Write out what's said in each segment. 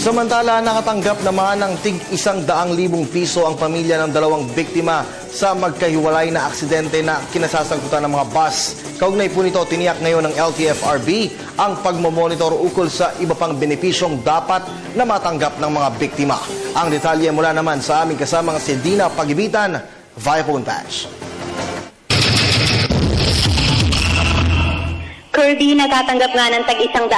Samantala, nakatanggap naman ng tig 100,000 piso ang pamilya ng 2 biktima sa magkahiwalay na aksidente na kinasasangkutan ng mga bus. Kaugnay po nito, tiniyak ngayon ng LTFRB ang pagmamonitor ukol sa iba pang benepisyong dapat na matanggap ng mga biktima. Ang detalye mula naman sa aming kasamang si Dina Pagibitan via phone patch. Kirby, natatanggap nga ng tag 100,000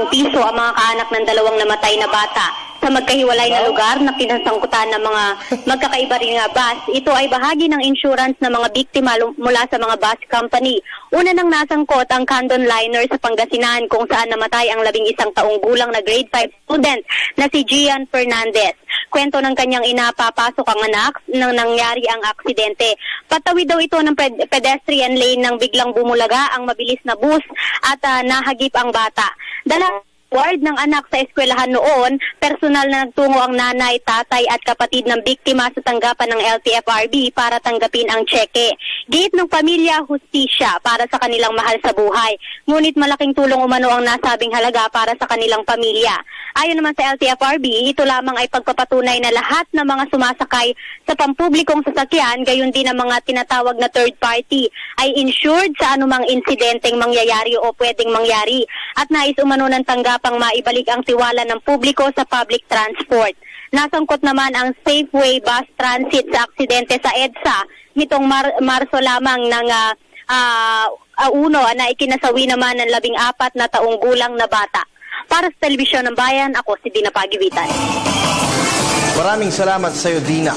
piso ang mga kaanak ng 2 namatay na bata sa magkahiwalay na lugar na kinasangkutan ng mga magkakaiba rin nga bus. Ito ay bahagi ng insurance ng mga biktima mula sa mga bus company. Una nang nasangkot ang Candon Liner sa Pangasinan kung saan namatay ang 11 taong gulang na grade 5 student na si Gian Fernandez. Kwento ng kanyang ina, papasok ang anak nang nangyari ang aksidente. Patawid daw ito ng pedestrian lane nang biglang bumulaga ang mabilis na bus at nahagip ang bata. Ward ng anak sa eskwelahan noon, personal na nagtungo ang nanay, tatay at kapatid ng biktima sa tanggapan ng LTFRB para tanggapin ang tseke. Giit ng pamilya, hustisya para sa kanilang mahal sa buhay. Ngunit malaking tulong umano ang nasabing halaga para sa kanilang pamilya. Ayon naman sa LTFRB, ito lamang ay pagpapatunay na lahat ng mga sumasakay sa pampublikong sasakyan, gayon din ang mga tinatawag na third party, ay insured sa anumang insidenteng mangyayari o pwedeng mangyari. At nais umano ng tanggapang maibalik ang tiwala ng publiko sa public transport. Nasangkot naman ang Safeway Bus Transit sa aksidente sa EDSA nitong Marso lamang ng uno na ikinasawi naman ng 14 na taong gulang na bata. Para sa Telebisyon ng Bayan, ako si Dina Pagibitan. Maraming salamat sa iyo, Dina.